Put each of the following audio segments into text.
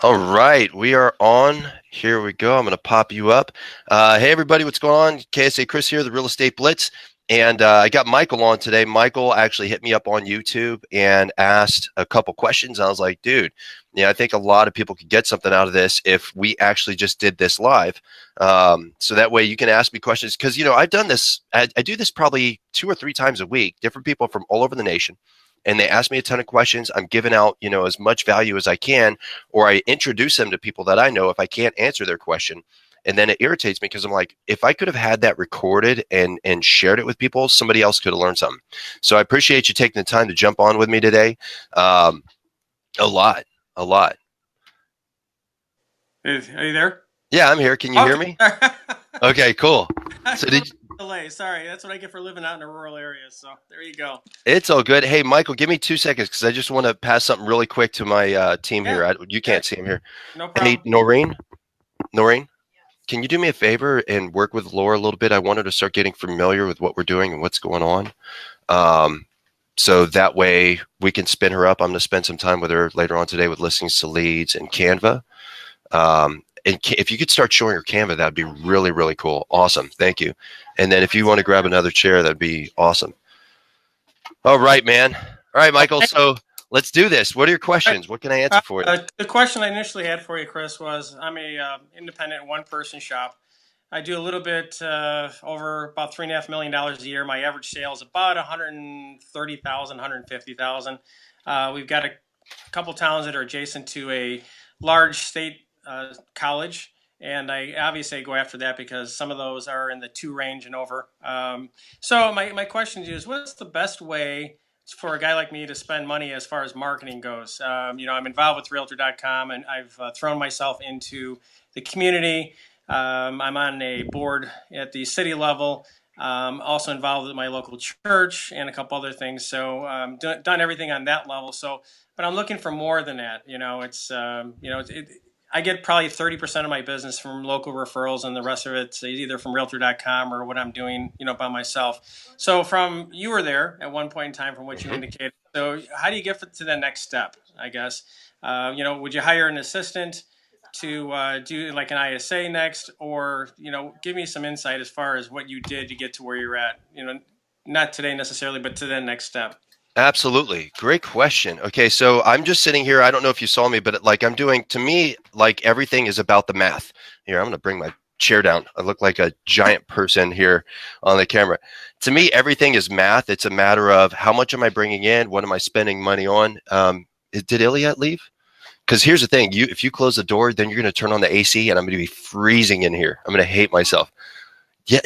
All right, we are on. Here we go. I'm going to pop you up. Hey, everybody, what's going on? KSA Kris here, the Real Estate Blitz. And I got Michael on today. Michael actually hit me up on YouTube and asked a couple questions. I was like, dude, I think a lot of people could get something out of this if we actually just did this live. So that way you can ask me questions. Because, I've done this. I do this probably 2 or 3 times a week, different people from all over the nation. And they ask me a ton of questions. I'm giving out, as much value as I can, or I introduce them to people that I know if I can't answer their question. And then it irritates me because I'm like, if I could have had that recorded and shared it with people, somebody else could have learned something. So I appreciate you taking the time to jump on with me today. A lot. Are you there? Yeah, I'm here. Can you hear me? Okay, cool. So did you, delay? Sorry, that's what I get for living out in a rural area. So there you go. It's all good. Hey, Michael, give me 2 seconds because I just want to pass something really quick to my team here. You can't see him here. No problem. Hey, Noreen, can you do me a favor and work with Laura a little bit? I want her to start getting familiar with what we're doing and what's going on. So that way we can spin her up. I'm going to spend some time with her later on today with listings to leads and Canva. And if you could start showing her Canva, that'd be really, really cool. Awesome. Thank you. And then if you want to grab another chair, that'd be awesome. All right, man. All right, Michael. So let's do this. What are your questions? What can I answer for you? The question I initially had for you, Kris, was I'm a independent one-person shop. I do a little bit over about $3.5 million a year. My average sale is about 130,000, 150,000. We've got a couple towns that are adjacent to a large state college, and I obviously go after that because some of those are in the 2 range and over. So my question to you is, what's the best way for a guy like me to spend money as far as marketing goes? I'm involved with Realtor.com, and I've thrown myself into the community. I'm on a board at the city level. Also involved with my local church and a couple other things. So done everything on that level. So, but I'm looking for more than that. I get probably 30% of my business from local referrals, and the rest of it's either from Realtor.com or what I'm doing, by myself. So you were there at one point in time from what you indicated. So how do you get to the next step, I guess? Would you hire an assistant to do like an ISA next, or, give me some insight as far as what you did to get to where you're at, not today necessarily, but to the next step. Absolutely. Great question. Okay, so I'm just sitting here. I don't know if you saw me, but to me, everything is about the math. Here, I'm going to bring my chair down. I look like a giant person here on the camera. To me, everything is math. It's a matter of how much am I bringing in? What am I spending money on? Did Iliad leave? Because here's the thing. If you close the door, then you're going to turn on the AC and I'm going to be freezing in here. I'm going to hate myself. Yeah,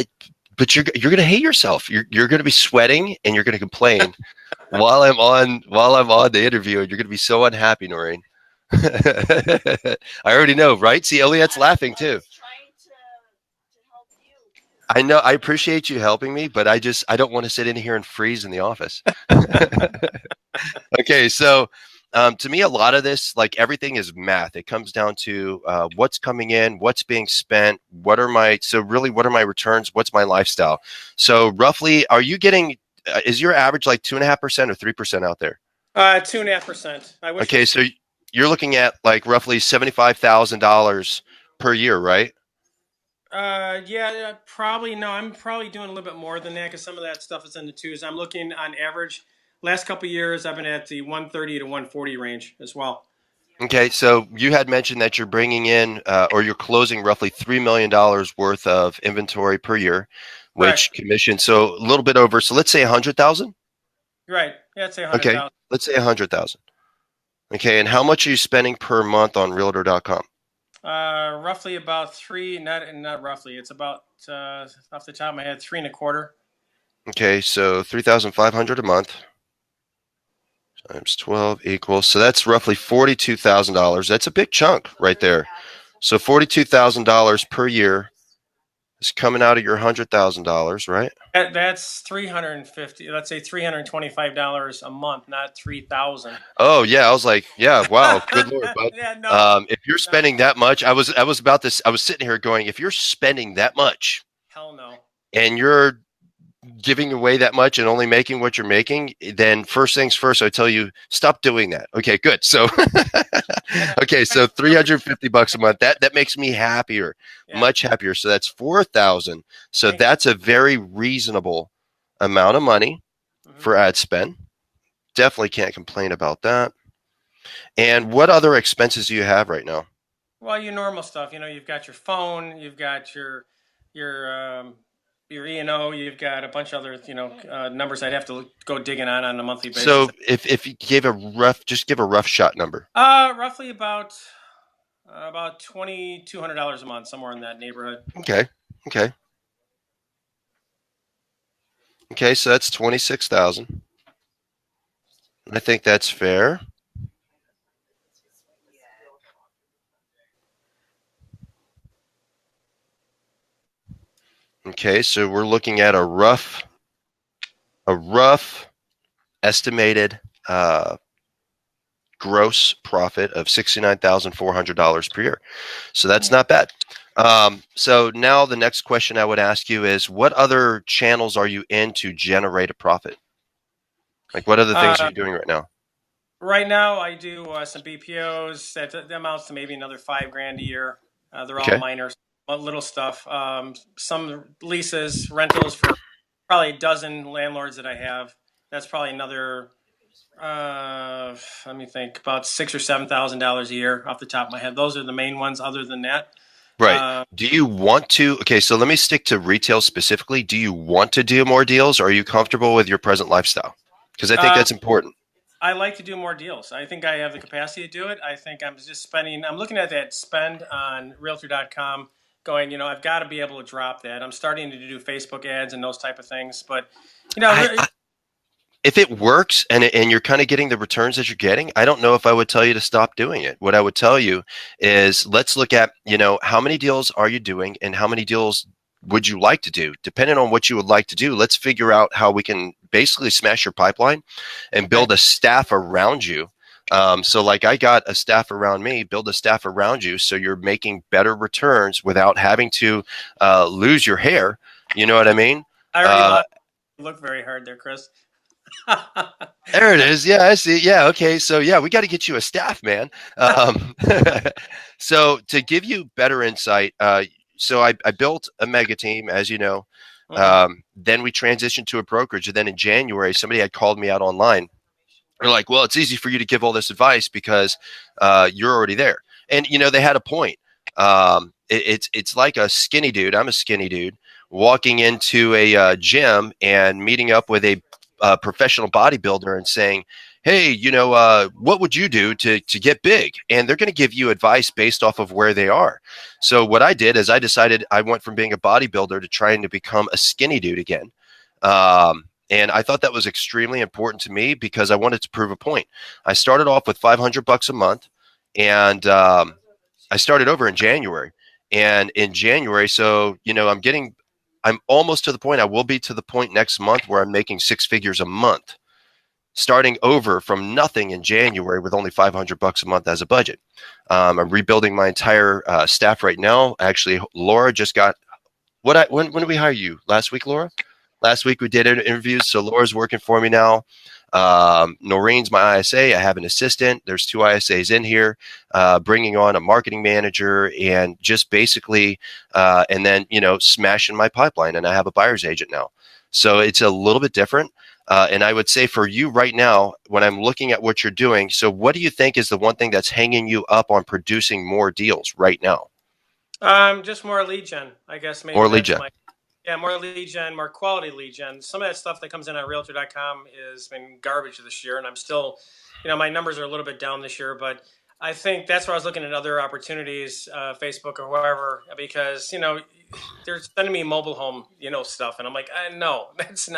but you're going to hate yourself. You're going to be sweating and you're going to complain while I'm on the interview, and you're going to be so unhappy, Noreen. I already know, right? See, Iliad's laughing too. I know. I appreciate you helping me, but I don't want to sit in here and freeze in the office. Okay, so to me, a lot of this, everything is math. It comes down to what's coming in, what's being spent, what are my returns, what's my lifestyle. So roughly, are you getting, is your average 2.5% or 3% out there? 2.5%. Okay, so you're looking at roughly $75,000 per year, right? Yeah, probably. No, I'm probably doing a little bit more than that because some of that stuff is in the 2s. I'm looking on average. Last couple of years, I've been at the 130 to 140 range as well. Okay, so you had mentioned that you're bringing in or you're closing roughly $3 million worth of inventory per year, which commission, so a little bit over. So let's say 100,000. Right. Yeah, let's say 100,000. Okay, let's say 100,000. Okay, and how much are you spending per month on Realtor.com? Roughly about not roughly. It's about off the top of my head, 3.25. Okay, so 3,500 a month times 12 equals, so that's roughly $42,000. That's a big chunk right there. So $42,000 per year is coming out of your $100,000, right? That's $350. Let's say $325 a month, not $3,000. Oh yeah, I was like, yeah, wow, good Lord. But yeah, no, if you're spending that much, I was about this. I was sitting here going, if you're spending that much, hell no. And you're giving away that much and only making what you're making, then first things first, I tell you, stop doing that. Okay, good. So, okay, so $350 a month. That makes me happier, Yeah. much happier. So that's 4,000. So Thank you. that's a very reasonable amount of money Hmm. for ad spend. Definitely can't complain about that. And what other expenses do you have right now? Well, your normal stuff. You've got your phone, you've got your your E&O, you've got a bunch of other numbers I'd have to go digging on a monthly basis. So if you gave a rough, just give a rough shot number. Roughly about $2,200 a month, somewhere in that neighborhood. Okay. Okay. Okay. So that's 26,000. I think that's fair. Okay. So we're looking at a rough estimated gross profit of $69,400 per year. So that's not bad. So now the next question I would ask you is, what other channels are you in to generate a profit? Like, what other things are Uh, you doing right now? right now, I do some BPOs. That amounts to maybe another 5 grand a year. They're all Okay. minor, little stuff. Some leases, rentals for probably a dozen landlords that I have. That's probably another. Let me think. About $6,000 or $7,000 a year off the top of my head. Those are the main ones. Other than that, Right. uh, Do you want to? Okay, so let me stick to retail specifically. Do you want to do more deals, or are you comfortable with your present lifestyle? Because I think uh, that's important. I like to do more deals. I think I have the capacity to do it. I think I'm just spending. I'm looking at that spend on Realtor.com, going. I've got to be able to drop that. I'm starting to do Facebook ads and those type of things, but you know, I if it works and you're kind of getting the returns that you're getting, I don't know if I would tell you to stop doing it. What I would tell you is let's look at, how many deals are you doing and how many deals would you like to do? Depending on what you would like to do, let's figure out how we can basically smash your pipeline and okay. build a staff around you. So like I got a staff around me, build a staff around you so you're making better returns without having to lose your hair. You know what I mean? I already Uh, lost. You look very hard there, Chris. There it is. Yeah, I see. Yeah, okay. So yeah, we got to get you a staff, man. So to give you better insight, so I built a mega team, as you know. Hmm. Then we transitioned to a brokerage, and then in January, somebody had called me out online. They're like, "Well, it's easy for you to give all this advice because you're already there," and they had a point. It's like a skinny dude. I'm a skinny dude walking into a gym and meeting up with a professional bodybuilder and saying, "Hey, what would you do to get big?" And they're going to give you advice based off of where they are. So what I did is I decided I went from being a bodybuilder to trying to become a skinny dude again. And I thought that was extremely important to me because I wanted to prove a point. I started off with $500 a month, and I started over in January. And in January, so I'm almost to the point. I will be to the point next month where I'm making six figures a month, starting over from nothing in January with only $500 a month as a budget. I'm rebuilding my entire staff right now. Actually, Laura just got when did we hire you? Last week, Laura? Last week we did interviews, so Laura's working for me now. Noreen's my ISA. I have an assistant. There's two ISAs in here, bringing on a marketing manager and just basically, and then, smashing my pipeline. And I have a buyer's agent now. So it's a little bit different. And I would say for you right now, when I'm looking at what you're doing, so what do you think is the one thing that's hanging you up on producing more deals right now? Just more lead gen. I guess maybe More lead that's gen. my. Yeah, more lead gen, more quality lead gen. Some of that stuff that comes in on Realtor.com has been garbage this year, and I'm still, my numbers are a little bit down this year, but I think that's where I was looking at other opportunities, Facebook or whoever, because they're sending me mobile home, stuff, and I'm like, no, that's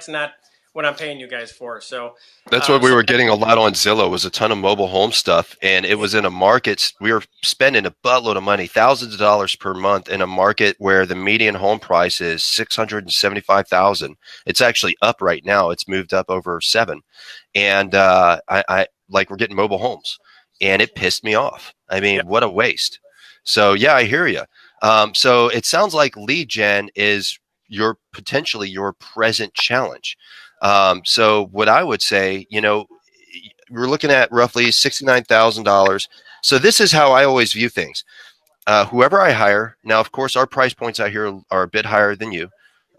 not what I'm paying you guys for. So, That's what we so were getting a lot on Zillow was a ton of mobile home stuff, and it was in a market we were spending a buttload of money, thousands of dollars per month in a market where the median home price is 675,000. It's actually up right now. It's moved up over 7, and I like we're getting mobile homes, and it pissed me off. I yeah, mean, what a waste. So yeah, I hear you. So it sounds like lead gen is your potentially your present challenge. So what I would say, we're looking at roughly $69,000. So this is how I always view things. Whoever I hire, now, of course, our price points out here are a bit higher than you.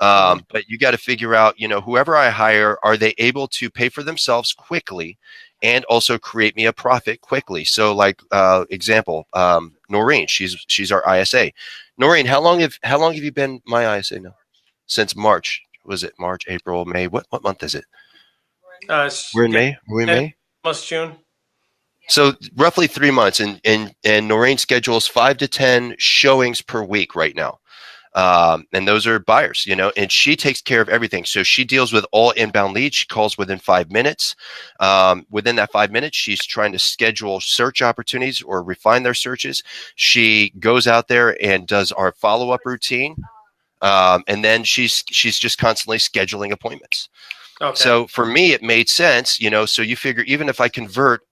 Mhm. But you got to figure out, whoever I hire, are they able to pay for themselves quickly and also create me a profit quickly? So, like example, Noreen, she's our ISA. Noreen, how long have you been my ISA now? Since March. Was it March, April, May? What month is it? It's We're in getting May. Are we in and May? almost June. So roughly 3 months, and Noreen schedules 5 to 10 showings per week right now. And those are buyers, and she takes care of everything. So she deals with all inbound leads. She calls within 5 minutes. Within that 5 minutes, she's trying to schedule search opportunities or refine their searches. She goes out there and does our follow-up routine. And then she's just constantly scheduling appointments. Okay. So for me, it made sense, so you figure even if I convert,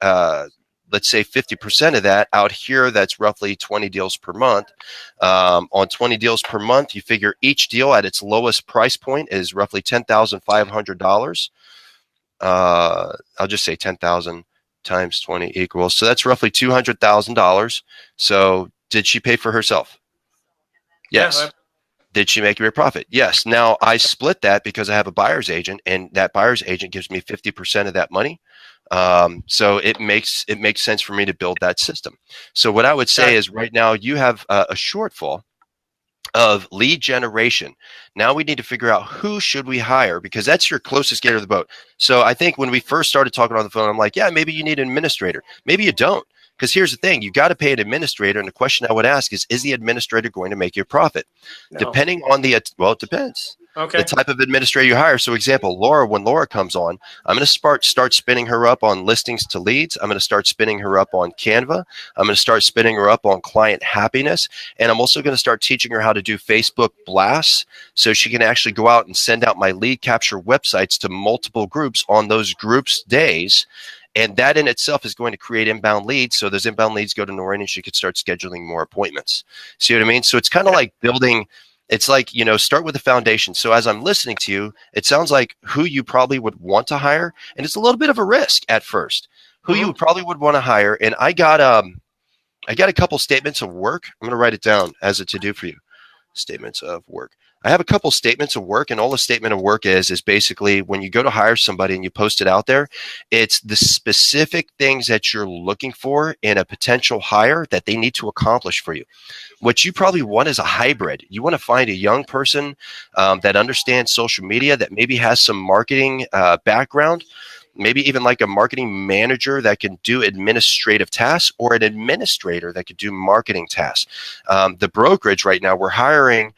let's say 50% of that out here, that's roughly 20 deals per month. On 20 deals per month, you figure each deal at its lowest price point is roughly $10,500. I'll just say 10,000 times 20 equals. So that's roughly $200,000. So did she pay for herself? Yeah. Yes. Did she make me a profit? Yes. Now I split that because I have a buyer's agent, and that buyer's agent gives me 50% of that money. So it makes sense for me to build that system. So what I would say Gotcha. is right now you have a shortfall of lead generation. Now we need to figure out who should we hire, because that's your closest gator to the boat. So I think when we first started talking on the phone, I'm like, yeah, maybe you need an administrator. Maybe you don't. Because here's the thing, you got to pay an administrator. And the question I would ask is the administrator going to make you a profit? No. Depending on well, it depends. The Okay. type of administrator you hire. So example, Laura, when Laura comes on, I'm going to start spinning her up on listings to leads. I'm going to start spinning her up on Canva. I'm going to start spinning her up on client happiness. And I'm also going to start teaching her how to do Facebook blasts, so she can actually go out and send out my lead capture websites to multiple groups on those groups' days. And that in itself is going to create inbound leads. So those inbound leads go to Noreen, and she could start scheduling more appointments. See what I mean? So it's kind of like building, it's like, start with the foundation. So as I'm listening to you, it sounds like who you probably would want to hire. And it's a little bit of a risk at first, who you Mm-hmm. probably would want to hire. And I got a couple statements of work. I'm going to write it down as a to-do for you. Statements of work. I have a couple statements of work, and all a statement of work is basically when you go to hire somebody and you post it out there, it's the specific things that you're looking for in a potential hire that they need to accomplish for you. What you probably want is a hybrid. You want to find a young person that understands social media, that maybe has some marketing background, maybe even like a marketing manager that can do administrative tasks, or an administrator that could do marketing tasks. The brokerage right now, we're hiring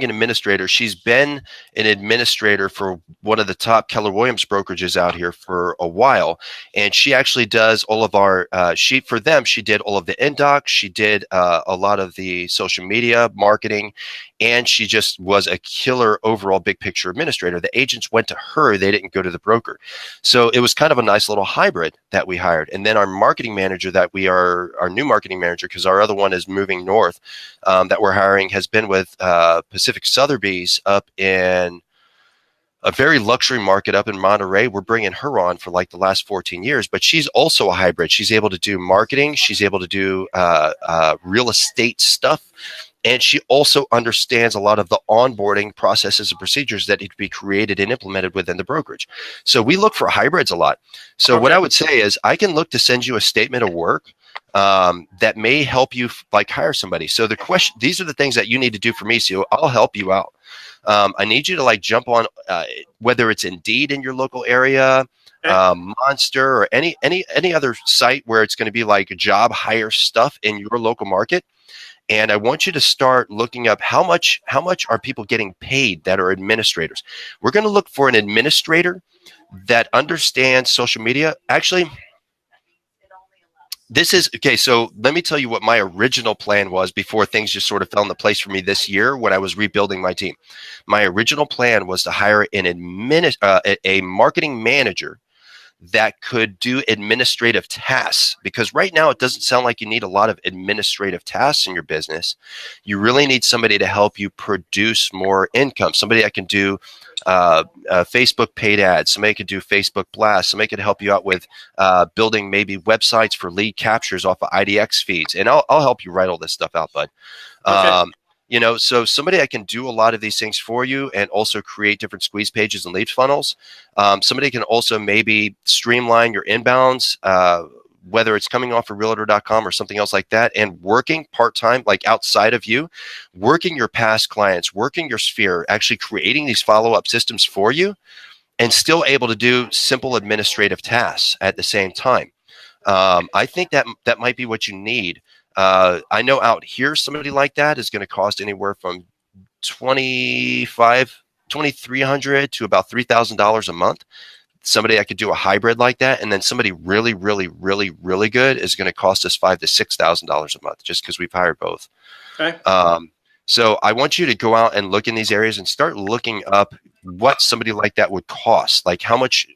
an administrator. She's been an administrator for one of the top Keller Williams brokerages out here for a while. And she actually does all of our, she did all of the indocs. She did a lot of the social media marketing, and she just was a killer overall big picture administrator. The agents went to her. They didn't go to the broker. So it was kind of a nice little hybrid that we hired. And then our marketing manager our new marketing manager, because our other one is moving north, that we're hiring, has been with Pacific Sotheby's up in a very luxury market up in Monterey. We're bringing her on for like the last 14 years, but she's also a hybrid. She's able to do marketing. She's able to do real estate stuff. And she also understands a lot of the onboarding processes and procedures that need to be created and implemented within the brokerage. So we look for hybrids a lot. So what I would say is I can look to send you a statement of work that may help you like hire somebody. So these are the things that you need to do for me. So I'll help you out. I need you to like jump on, whether it's Indeed in your local area, Monster, or any other site where it's going to be like job hire stuff in your local market. And I want you to start looking up how much are people getting paid that are administrators. We're going to look for an administrator that understands social media. Actually, this is okay. So let me tell you what my original plan was before things just sort of fell into place for me this year when I was rebuilding my team. My original plan was to hire a marketing manager that could do administrative tasks, because right now it doesn't sound like you need a lot of administrative tasks in your business. You really need somebody to help you produce more income, somebody that can do Facebook paid ads, somebody could do Facebook blasts, somebody could help you out with building maybe websites for lead captures off of IDX feeds. And I'll help you write all this stuff out, bud. Okay. So somebody that can do a lot of these things for you and also create different squeeze pages and lead funnels. Somebody can also maybe streamline your inbounds, whether it's coming off of realtor.com or something else like that, and working part-time, like outside of you, working your past clients, working your sphere, actually creating these follow-up systems for you, and still able to do simple administrative tasks at the same time. I think that might be what you need. I know out here, somebody like that is going to cost anywhere from $2,300 to about $3,000 a month. Somebody that could do a hybrid like that, and then somebody really, really, really, really good is going to cost us $5,000 to $6,000 a month, just because we've hired both. Okay. So I want you to go out and look in these areas and start looking up what somebody like that would cost. Like how much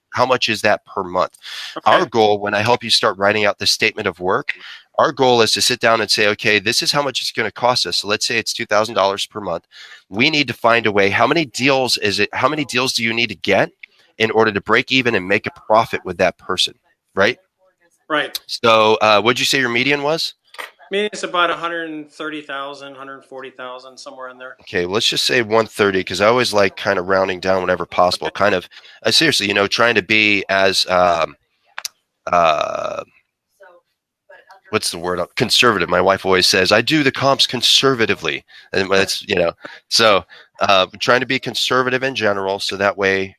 is that per month? Okay. Our goal, when I help you start writing out the statement of work, our goal is to sit down and say, okay, this is how much it's going to cost us. So let's say it's $2,000 per month. We need to find a way. How many deals do you need to get in order to break even and make a profit with that person, right? Right. So what'd you say your median was? Median is about 130,000, 140,000, somewhere in there. Okay, let's just say 130, because I always like kind of rounding down whenever possible. Okay. Kind of seriously, trying to be as what's the word? Conservative. My wife always says I do the comps conservatively, and that's so trying to be conservative in general, so that way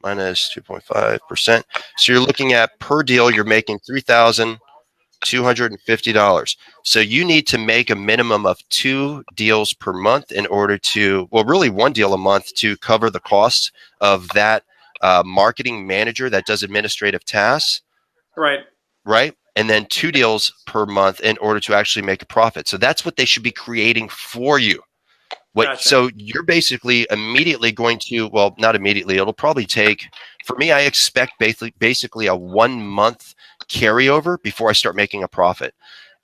minus 2.5%. So you're looking at per deal, you're making $3,250. So you need to make a minimum of 2 deals per month in order to, well, really 1 deal a month to cover the costs of that marketing manager that does administrative tasks. Right. Right. And then 2 deals per month in order to actually make a profit. So that's what they should be creating for you. Gotcha. So you're basically immediately going to, well, not immediately, it'll probably take, for me, I expect basically a 1 month carryover before I start making a profit.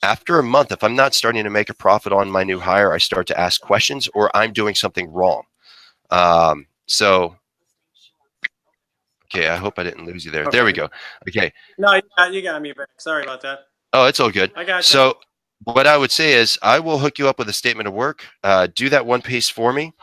After a month, if I'm not starting to make a profit on my new hire, I start to ask questions or I'm doing something wrong. Okay, I hope I didn't lose you there. Okay. There we go. Okay. No, you got me back. Sorry about that. Oh, it's all good. I got you. So what I would say is I will hook you up with a statement of work. Do that one piece for me.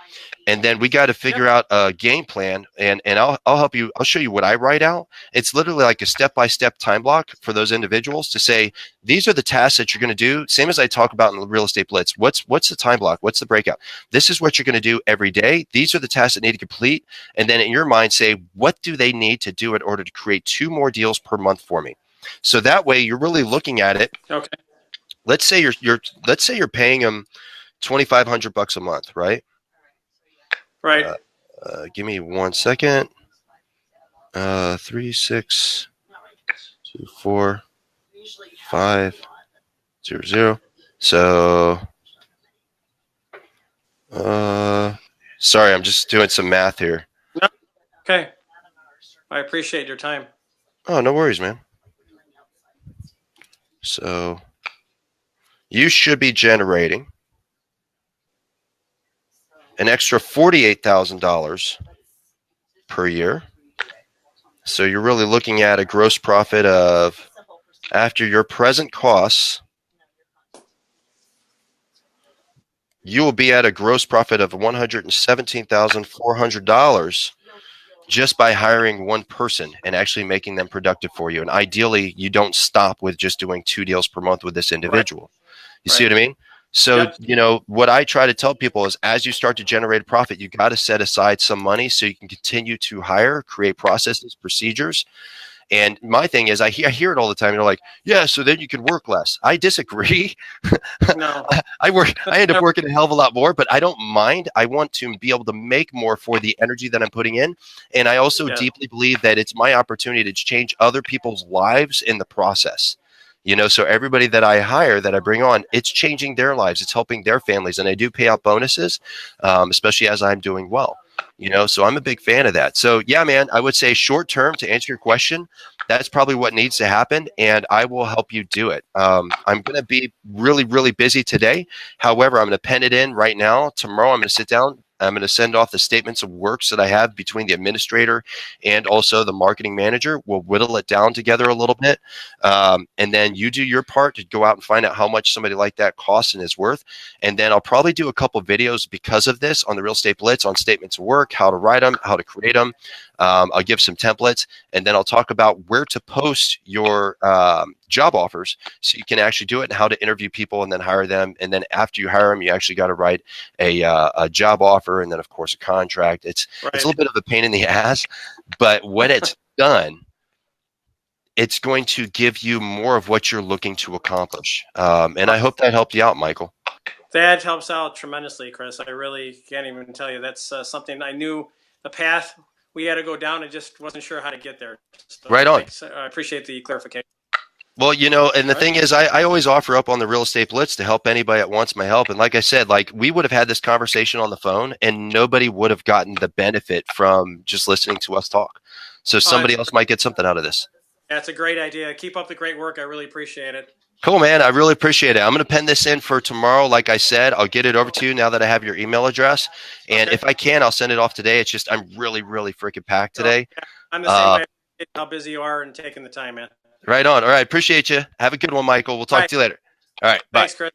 And then we got to figure out a game plan, and I'll help you. I'll show you what I write out. It's literally like a step-by-step time block for those individuals to say, these are the tasks that you're going to do. Same as I talk about in the Real Estate Blitz. What's the time block? What's the breakout? This is what you're going to do every day. These are the tasks that need to complete. And then in your mind, say, what do they need to do in order to create 2 more deals per month for me? So that way you're really looking at it. Okay. Let's say you're paying them $2,500 a month, right? Right. Give me 1 second. 3, 6, 2, 4, 5, 0, 0. So, sorry, I'm just doing some math here. No. Okay. I appreciate your time. Oh, no worries, man. So, you should be generating an extra $48,000 per year. So you're really looking at a gross profit of, after your present costs, you will be at a gross profit of $117,400 just by hiring one person and actually making them productive for you. And ideally, you don't stop with just doing 2 deals per month with this individual. Right. You see what I mean? So, Yep. What I try to tell people is as you start to generate a profit, you got to set aside some money so you can continue to hire, create processes, procedures. And my thing is, I hear it all the time. You're like, yeah, so then you can work less. I disagree. No. I end up working a hell of a lot more, but I don't mind. I want to be able to make more for the energy that I'm putting in. And I also deeply believe that it's my opportunity to change other people's lives in the process. So everybody that I hire, that I bring on, it's changing their lives. It's helping their families. And I do pay out bonuses, especially as I'm doing well. So I'm a big fan of that. So yeah, man, I would say short term, to answer your question, that's probably what needs to happen, and I will help you do it. I'm going to be really, really busy today. However, I'm going to pen it in right now. Tomorrow, I'm going to sit down. I'm going to send off the statements of works that I have between the administrator and also the marketing manager. We'll whittle it down together a little bit. And then you do your part to go out and find out how much somebody like that costs and is worth. And then I'll probably do a couple videos because of this on the Real Estate Blitz on statements of work, how to write them, how to create them. I'll give some templates, and then I'll talk about where to post your job offers so you can actually do it, and how to interview people and then hire them. And then after you hire them, you actually got to write a job offer, and then of course a contract. It's a little bit of a pain in the ass, but when it's done, it's going to give you more of what you're looking to accomplish. And I hope that helped you out, Michael. That helps out tremendously, Kris. I really can't even tell you. That's something I knew the path we had to go down. I just wasn't sure how to get there. So right on. I appreciate the clarification. Well, and the thing is, I always offer up on the Real Estate Blitz to help anybody that wants my help. And like I said, we would have had this conversation on the phone and nobody would have gotten the benefit from just listening to us talk. So somebody else might get something out of this. That's a great idea. Keep up the great work. I really appreciate it. Cool, man. I really appreciate it. I'm going to pen this in for tomorrow. Like I said, I'll get it over to you now that I have your email address. And if I can, I'll send it off today. It's just I'm really, really freaking packed today. I'm the same way. How busy you are and taking the time, man. Right on. All right. Appreciate you. Have a good one, Michael. We'll talk to you later. All right. Bye. Thanks, Kris.